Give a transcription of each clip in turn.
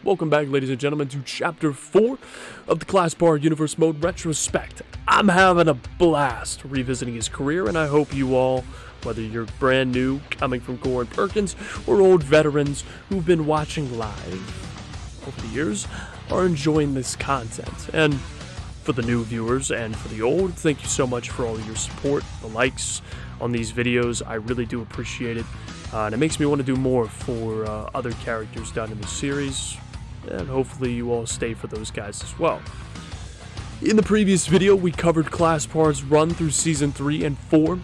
Welcome back, ladies and gentlemen, to Chapter 4 of the Classpar Universe Mode Retrospect. I'm having a blast revisiting his career, and I hope you all, whether you're brand new, coming from Gore and Perkins, or old veterans who've been watching live over the years, are enjoying this content. And for the new viewers and for the old, thank you so much for all your support, the likes on these videos. I really do appreciate it. And it makes me want to do more for other characters done in the series, and hopefully you all stay for those guys as well. In the previous video, we covered Classpar's run through Season 3 and 4,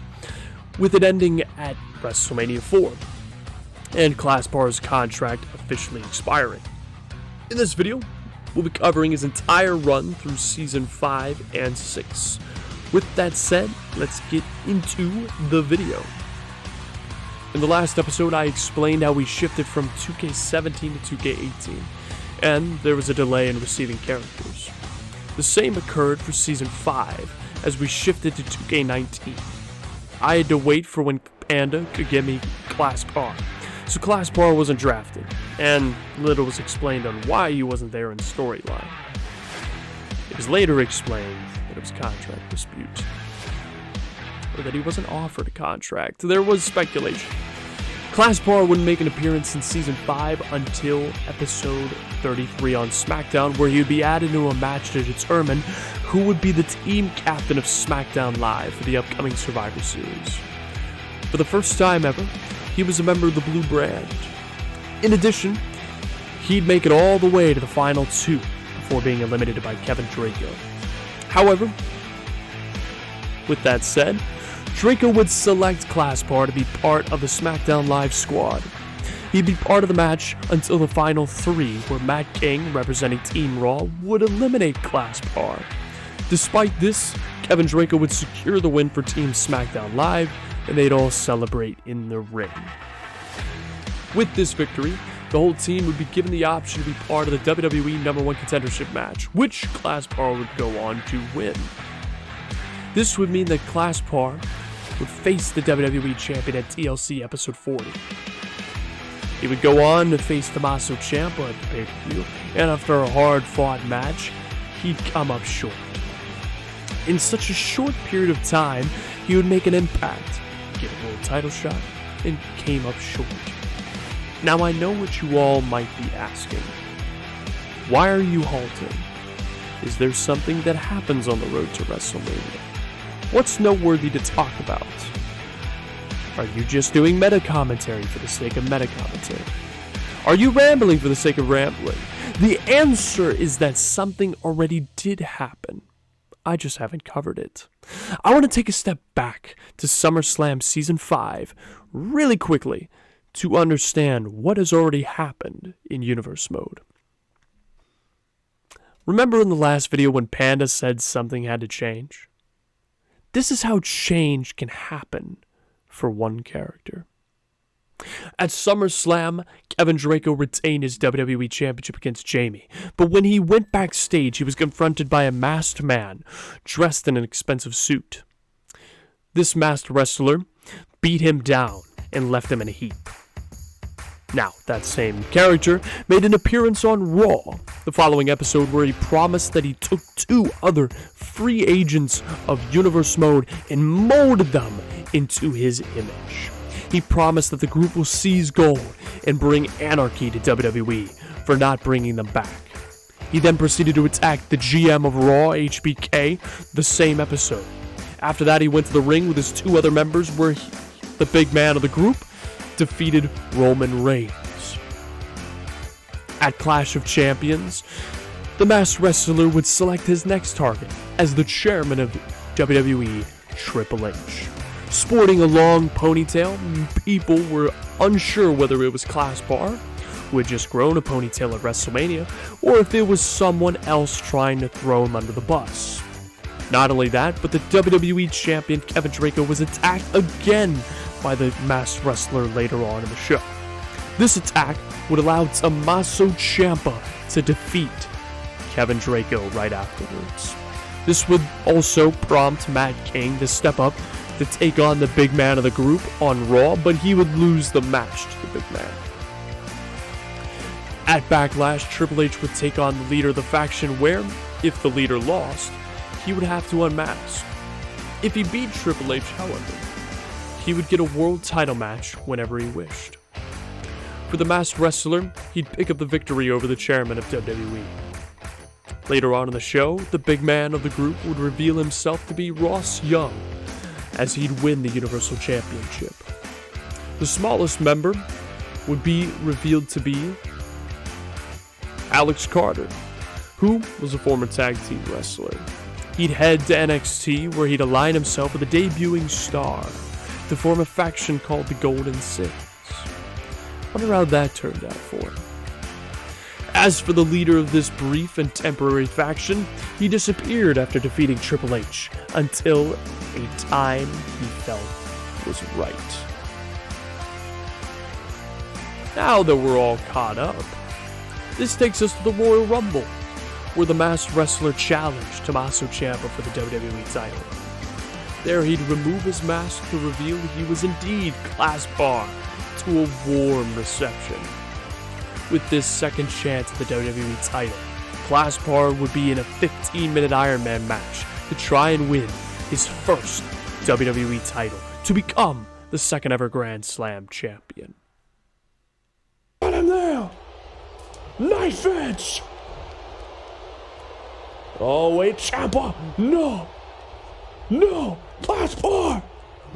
with it ending at WrestleMania 4, and Classpar's contract officially expiring. In this video, we'll be covering his entire run through Season 5 and 6. With that said, let's get into the video. In the last episode, I explained how we shifted from 2K17 to 2K18, and there was a delay in receiving characters. The same occurred for Season 5, as we shifted to 2K19. I had to wait for when Panda could get me Classpar, so Classpar wasn't drafted, and little was explained on why he wasn't there in the storyline. It was later explained that it was a contract dispute, or that he wasn't offered a contract. There was speculation. Classpar wouldn't make an appearance in Season 5 until Episode 33 on SmackDown, where he would be added to a match to determine who would be the team captain of SmackDown Live for the upcoming Survivor Series. For the first time ever, he was a member of the Blue Brand. In addition, he'd make it all the way to the final two before being eliminated by Kevin Draco. However, with that said, Draco would select Classpar to be part of the SmackDown Live squad. He'd be part of the match until the final three, where Matt King, representing Team Raw, would eliminate Classpar. Despite this, Kevin Draco would secure the win for Team SmackDown Live, and they'd all celebrate in the ring. With this victory, the whole team would be given the option to be part of the WWE No. 1 Contendership match, which Classpar would go on to win. This would mean that Classpar would face the WWE Champion at TLC Episode 40. He would go on to face Tommaso Ciampa at the pay-per-view, and after a hard-fought match, he'd come up short. In such a short period of time, he would make an impact, get a world title shot, and came up short. Now I know what you all might be asking. Why are you halting? Is there something that happens on the road to WrestleMania? What's noteworthy to talk about? Are you just doing meta commentary for the sake of meta commentary? Are you rambling for the sake of rambling? The answer is that something already did happen. I just haven't covered it. I want to take a step back to SummerSlam Season 5 really quickly to understand what has already happened in Universe Mode. Remember in the last video when Panda said something had to change? This is how change can happen for one character. At SummerSlam, Kevin Draco retained his WWE Championship against Jamie, but when he went backstage, he was confronted by a masked man dressed in an expensive suit. This masked wrestler beat him down and left him in a heap. Now, that same character made an appearance on Raw the following episode, where he promised that he took two other free agents of Universe Mode and molded them into his image. He promised that the group will seize gold and bring anarchy to WWE for not bringing them back. He then proceeded to attack the GM of Raw, HBK, the same episode. After that, he went to the ring with his two other members, where the big man of the group defeated Roman Reigns. At Clash of Champions, the masked wrestler would select his next target as the chairman of WWE, Triple H. Sporting a long ponytail, people were unsure whether it was Classpar, who had just grown a ponytail at WrestleMania, or if it was someone else trying to throw him under the bus. Not only that, but the WWE Champion Kevin Draco was attacked again by the masked wrestler later on in the show. This attack would allow Tommaso Ciampa to defeat Kevin Draco right afterwards. This would also prompt Matt King to step up to take on the big man of the group on Raw, but he would lose the match to the big man. At Backlash, Triple H would take on the leader of the faction where, if the leader lost, he would have to unmask. If he beat Triple H, however, he would get a world title match whenever he wished. For the masked wrestler, he'd pick up the victory over the chairman of WWE. Later on in the show, the big man of the group would reveal himself to be Ross Young, as he'd win the Universal Championship. The smallest member would be revealed to be Alex Carter, who was a former tag team wrestler. He'd head to NXT, where he'd align himself with a debuting star to form a faction called the Golden Six. Wonder how that turned out for him. As for the leader of this brief and temporary faction, he disappeared after defeating Triple H until a time he felt was right. Now that we're all caught up, this takes us to the Royal Rumble, where the masked wrestler challenged Tommaso Ciampa for the WWE title. There he'd remove his mask to reveal he was indeed Classpar, to a warm reception. With this second chance at the WWE title, Classpar would be in a 15-minute Iron Man match to try and win his first WWE title, to become the second ever Grand Slam champion. Got him there! Knife edge! Oh wait, Ciampa! No! No! Classpar!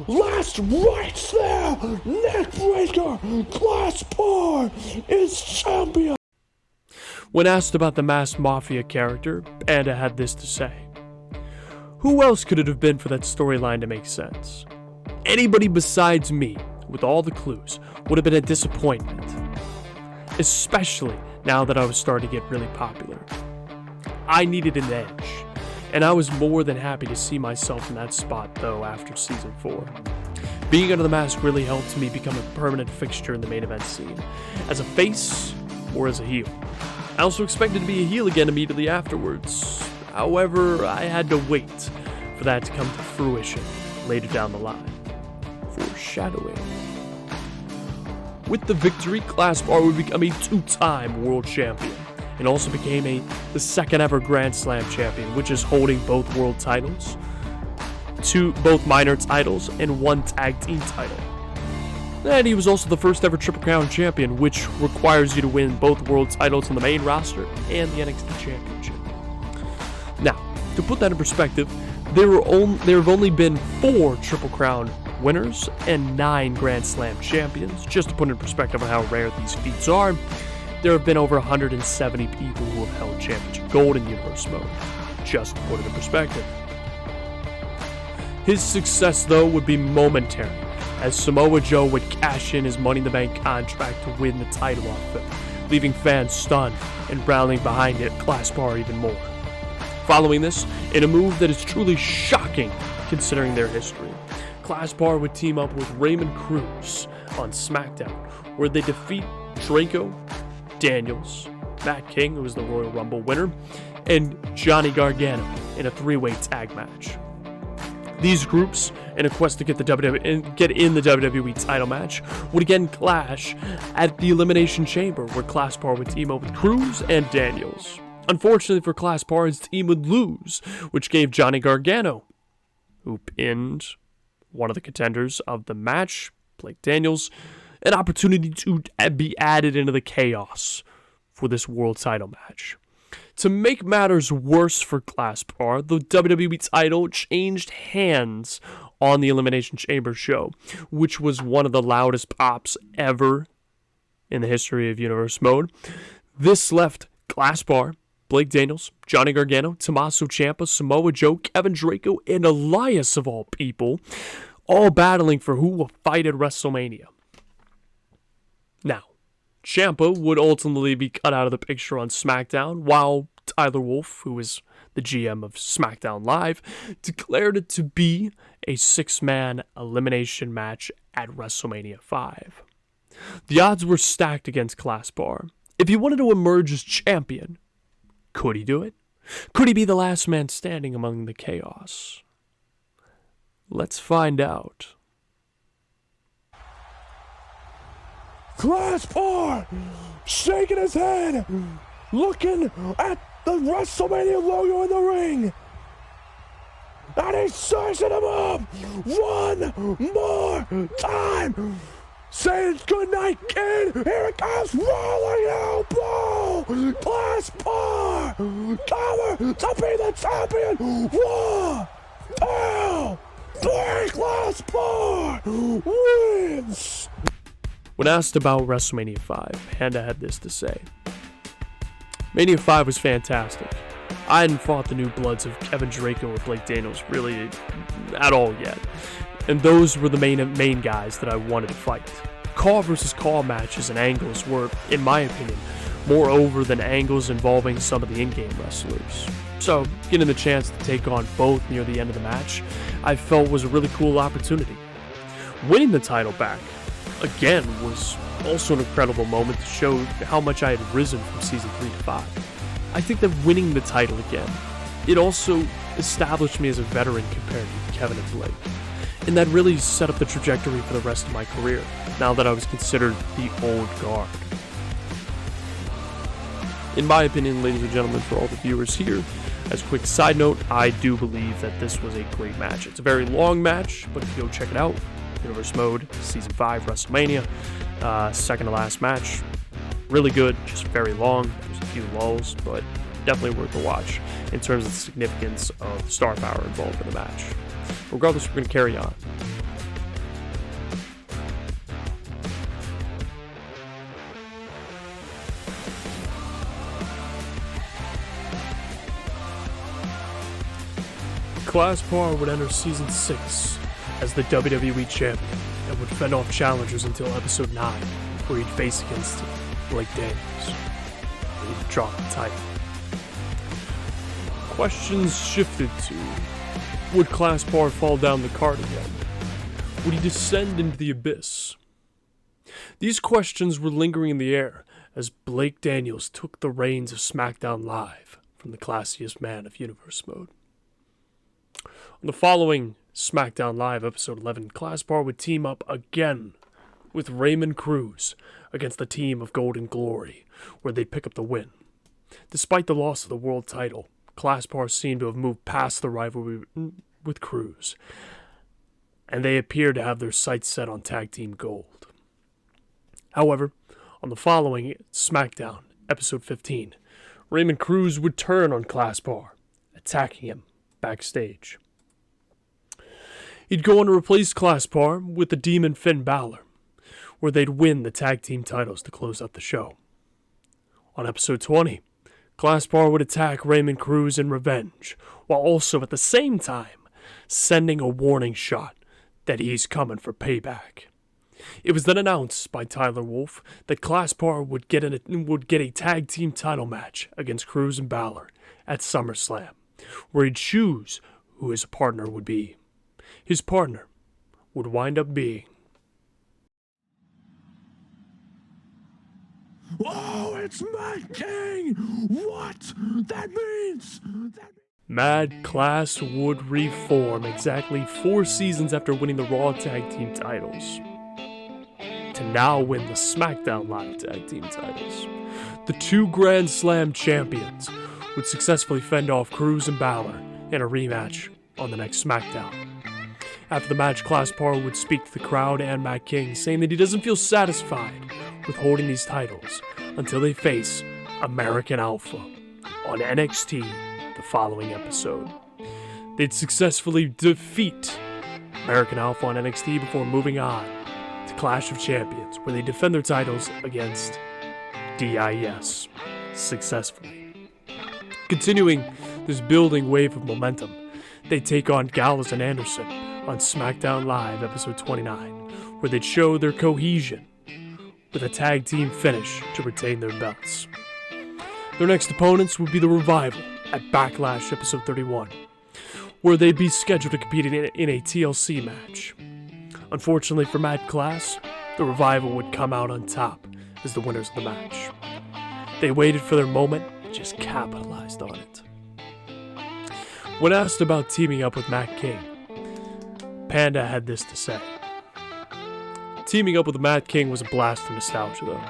Last right there! Neckbreaker! Classpar is champion! When asked about the masked mafia character, Panda had this to say. Who else could it have been for that storyline to make sense? Anybody besides me, with all the clues, would have been a disappointment. Especially now that I was starting to get really popular. I needed an edge, and I was more than happy to see myself in that spot though after Season 4. Being under the mask really helped me become a permanent fixture in the main event scene, as a face or as a heel. I also expected to be a heel again immediately afterwards. However, I had to wait for that to come to fruition later down the line. Foreshadowing. With the victory, Classpar would become a two-time world champion, and also became the second ever Grand Slam champion, which is holding both world titles, both minor titles, and one tag team title. And he was also the first ever Triple Crown champion, which requires you to win both world titles on the main roster and the NXT championship. Now, to put that in perspective, there have only been 4 Triple Crown winners and 9 Grand Slam champions. Just to put in perspective on how rare these feats are, there have been over 170 people who have held championship gold in Universe Mode. Just to put it in perspective. His success, though, would be momentary, as Samoa Joe would cash in his Money in the Bank contract to win the title off him, leaving fans stunned and rallying behind it, Classpar even more. Following this, in a move that is truly shocking considering their history, Classpar would team up with Raymond Cruz on SmackDown, where they defeat Draco, Daniels, Matt King, who was the Royal Rumble winner, and Johnny Gargano in a 3-way tag match. These groups, in a quest to get in the WWE title match, would again clash at the Elimination Chamber, where Classpar would team up with Cruz and Daniels. Unfortunately for Classpar, his team would lose, which gave Johnny Gargano, who pinned one of the contenders of the match, Blake Daniels, an opportunity to be added into the chaos for this world title match. To make matters worse for Classpar, the WWE title changed hands on the Elimination Chamber show, which was one of the loudest pops ever in the history of Universe Mode. This left Classpar, Blake Daniels, Johnny Gargano, Tommaso Ciampa, Samoa Joe, Kevin Draco, and Elias, of all people, all battling for who will fight at WrestleMania. Now, Ciampa would ultimately be cut out of the picture on SmackDown, while Tyler Wolf, who is the GM of SmackDown Live, declared it to be a 6-man elimination match at WrestleMania V. The odds were stacked against Classpar. If he wanted to emerge as champion, could he do it? Could he be the last man standing among the chaos? Let's find out. Classpar shaking his head, looking at the WrestleMania logo in the ring. And he's sizing him up one more time. Saying goodnight, kid. Here it comes, rolling elbow. Classpar. Cover to be the champion. 1, 2, 3. Classpar wins. When asked about WrestleMania V, Panda had this to say. Mania 5 was fantastic. I hadn't fought the new bloods of Kevin Draco or Blake Daniels really at all yet, and those were the main guys that I wanted to fight. Call versus call matches and angles were, in my opinion, more over than angles involving some of the in-game wrestlers. So, getting the chance to take on both near the end of the match, I felt was a really cool opportunity. Winning the title back, again, was also an incredible moment to show how much I had risen from Season 3 to 5. I think that winning the title again, it also established me as a veteran compared to Kevin and Blake. And that really set up the trajectory for the rest of my career, now that I was considered the old guard. In my opinion, ladies and gentlemen, for all the viewers here, as a quick side note, I do believe that this was a great match. It's a very long match, but if you go check it out, Universe Mode, Season 5, WrestleMania, second to last match, really good, just very long. There's a few lulls, but definitely worth a watch in terms of the significance of the star power involved in the match. Regardless, we're going to carry on. Classpar would enter Season 6 as the WWE Champion and would fend off challengers until Episode 9, where he'd face against Blake Daniels. He'd drop the title. Questions shifted to, would Classpar fall down the card again? Would he descend into the abyss? These questions were lingering in the air as Blake Daniels took the reins of SmackDown Live from the classiest man of Universe Mode. On the following SmackDown Live episode 11, Classpar would team up again with Raymond Cruz against the team of Golden Glory, where they'd pick up the win. Despite the loss of the world title, Classpar seemed to have moved past the rivalry with Cruz, and they appeared to have their sights set on tag team gold. However, on the following SmackDown, episode 15, Raymond Cruz would turn on Classpar, attacking him backstage. He'd go on to replace Classpar with the Demon Finn Balor, where they'd win the tag team titles to close out the show. On episode 20, Classpar would attack Raymond Cruz in revenge, while also at the same time sending a warning shot that he's coming for payback. It was then announced by Tyler Wolf that Classpar would get a tag team title match against Cruz and Balor at SummerSlam, where he'd choose who his partner would be. His partner would wind up being... Oh, it's Mad King! What? That means... Mad Class would reform exactly 4 seasons after winning the Raw Tag Team titles, to now win the SmackDown Live Tag Team titles. The 2 Grand Slam champions would successfully fend off Cruz and Balor in a rematch on the next SmackDown. After the match, Classpar would speak to the crowd and Matt King, saying that he doesn't feel satisfied with holding these titles until they face American Alpha on NXT the following episode. They'd successfully defeat American Alpha on NXT before moving on to Clash of Champions, where they defend their titles against DIS successfully. Continuing this building wave of momentum, they take on Gallows and Anderson on SmackDown Live episode 29, where they'd show their cohesion with a tag team finish to retain their belts. Their next opponents would be the Revival at Backlash episode 31, where they'd be scheduled to compete in a TLC match. Unfortunately for Mad Class, the Revival would come out on top as the winners of the match. They waited for their moment and just capitalized on it. When asked about teaming up with Matt King, Panda had this to say. Teaming up with Matt King was a blast of nostalgia though.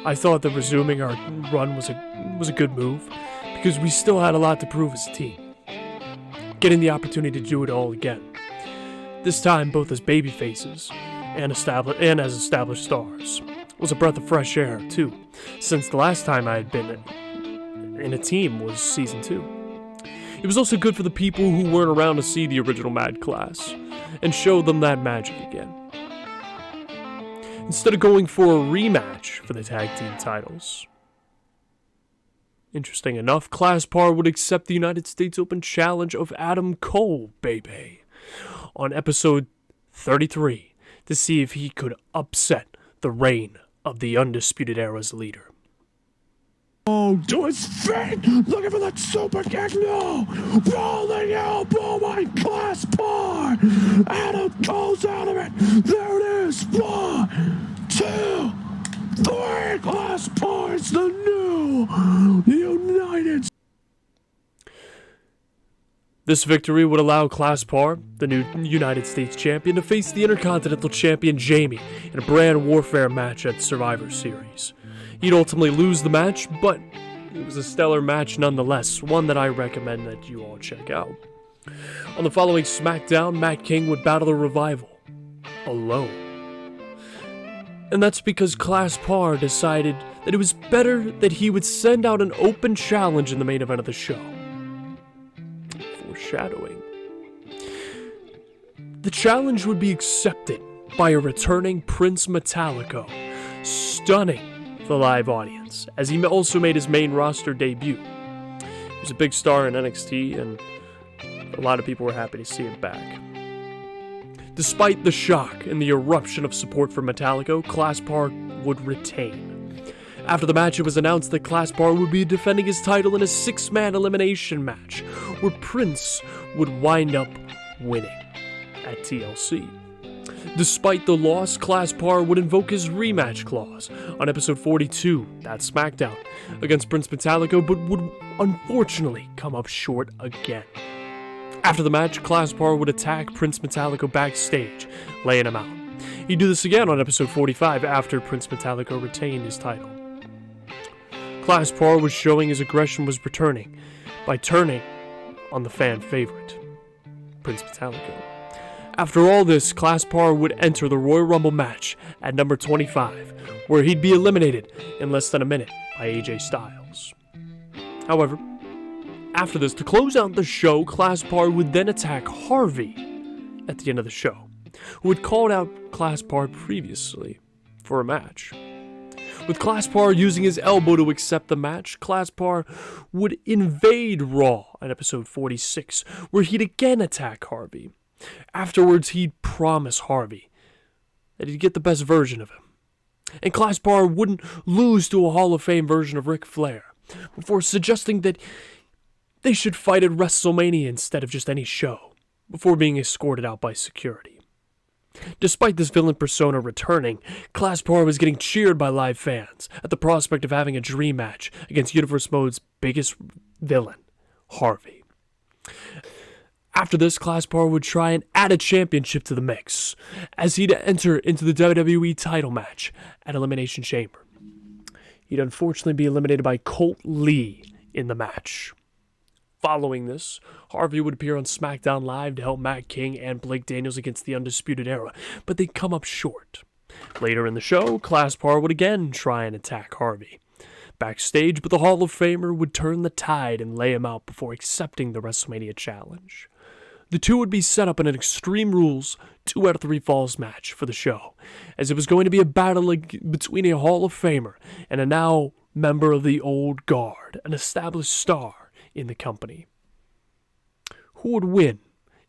I thought that resuming our run was a good move, because we still had a lot to prove as a team. Getting the opportunity to do it all again. This time both as babyfaces and as established stars. Was a breath of fresh air, too, since the last time I had been in a team was Season 2. It was also good for the people who weren't around to see the original Mad Class, and show them that magic again. Instead of going for a rematch for the tag team titles. Interesting enough, Classpar would accept the United States Open challenge of Adam Cole, baby, on episode 33 to see if he could upset the reign of the Undisputed Era's leader. Oh, to his feet! Looking for that super kick, no! Rolling elbow by Classpar! Adam Cole's out of it! There it is! 1, 2, 3! Classpar, the new United. This victory would allow Classpar, the new United States champion, to face the Intercontinental champion Jamie in a brand warfare match at Survivor Series. He'd ultimately lose the match, but it was a stellar match nonetheless, one that I recommend that you all check out. On the following SmackDown, Matt King would battle the Revival alone. And that's because Classpar decided that it was better that he would send out an open challenge in the main event of the show. Foreshadowing. The challenge would be accepted by a returning Prince Metallico, stunning the live audience, as he also made his main roster debut. He was a big star in NXT, and a lot of people were happy to see him back. Despite the shock and the eruption of support for Metallico, Classpar would retain. After the match, it was announced that Classpar would be defending his title in a 6-man elimination match, where Prince would wind up winning at TLC. Despite the loss, Classpar would invoke his rematch clause on episode 42, that's SmackDown, against Prince Metallico, but would unfortunately come up short again. After the match, Classpar would attack Prince Metallico backstage, laying him out. He'd do this again on episode 45 after Prince Metallico retained his title. Classpar was showing his aggression was returning by turning on the fan favorite, Prince Metallico. After all this, Classpar would enter the Royal Rumble match at number 25, where he'd be eliminated in less than a minute by AJ Styles. However, after this, to close out the show, Classpar would then attack Harvey at the end of the show, who had called out Classpar previously for a match. With Classpar using his elbow to accept the match, Classpar would invade Raw at episode 46, where he'd again attack Harvey. Afterwards, he'd promise Harvey that he'd get the best version of him. And Classpar wouldn't lose to a Hall of Fame version of Ric Flair, before suggesting that they should fight at WrestleMania instead of just any show, before being escorted out by security. Despite this villain persona returning, Classpar was getting cheered by live fans at the prospect of having a dream match against Universe Mode's biggest villain, Harvey. After this, Classpar would try and add a championship to the mix, as he'd enter into the WWE title match at Elimination Chamber. He'd unfortunately be eliminated by Colt Lee in the match. Following this, Harvey would appear on SmackDown Live to help Matt King and Blake Daniels against the Undisputed Era, but they'd come up short. Later in the show, Classpar would again try and attack Harvey backstage, but the Hall of Famer would turn the tide and lay him out before accepting the WrestleMania challenge. The two would be set up in an Extreme Rules 2 out of 3 falls match for the show, as it was going to be a battle between a Hall of Famer and a now member of the Old Guard, an established star in the company. Who would win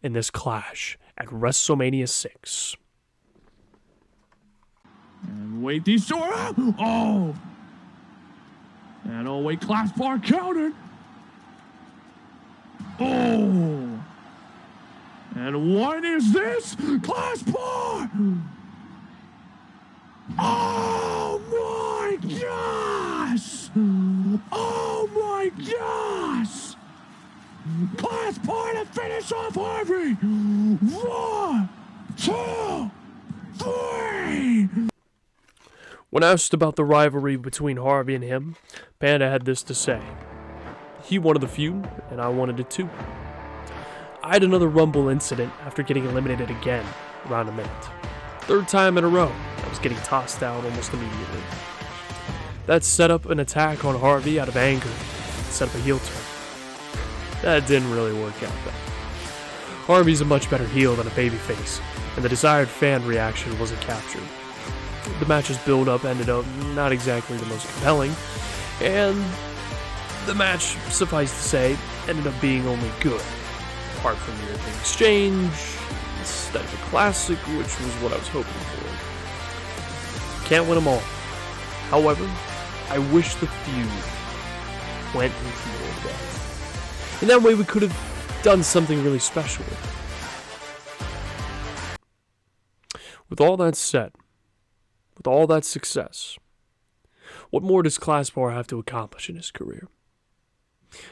in this clash at WrestleMania VI? And wait, these Sora! Oh! And oh wait, Classpar countered! Oh! And what is this? Classpar! Oh my gosh! Oh my gosh! Classpar to finish off Harvey! 1, 2, 3! When asked about the rivalry between Harvey and him, Panda had this to say. He wanted the feud, and I wanted it too. I had another Rumble incident after getting eliminated again, around a minute. Third time in a row, I was getting tossed out almost immediately. That set up an attack on Harvey out of anger, set up a heel turn. That didn't really work out though. Harvey's a much better heel than a babyface, and the desired fan reaction wasn't captured. The match's build-up ended up not exactly the most compelling, and the match, suffice to say, ended up being only good. Apart from the opening exchange, instead of a classic, which was what I was hoping for. Can't win them all. However, I wish the feud went into more depth. In that way, we could have done something really special with it. With all that said, with all that success, what more does Classpar have to accomplish in his career?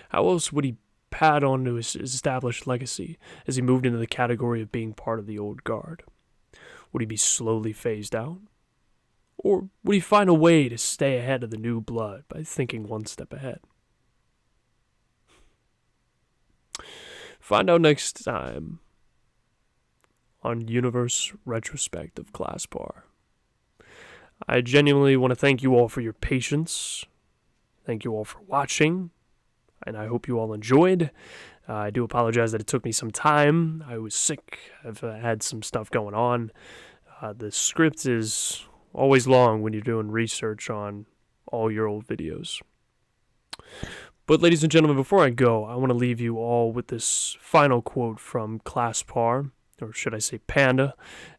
How else would he pad on to his established legacy as he moved into the category of being part of the old guard? Would he be slowly phased out? Or would he find a way to stay ahead of the new blood by thinking one step ahead? Find out next time on Universe Retrospect of Classpar. I genuinely want to thank you all for your patience. Thank you all for watching. And I hope you all enjoyed. I do apologize that it took me some time. I was sick. I've had some stuff going on. The script is always long when you're doing research on all your old videos. But ladies and gentlemen, before I go, I want to leave you all with this final quote from Classpar, or should I say Panda,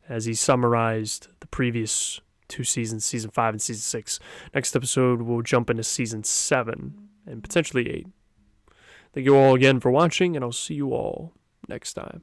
as he summarized the previous 2 seasons, Season 5 and Season 6. Next episode, we'll jump into Season 7 and potentially 8. Thank you all again for watching, and I'll see you all next time.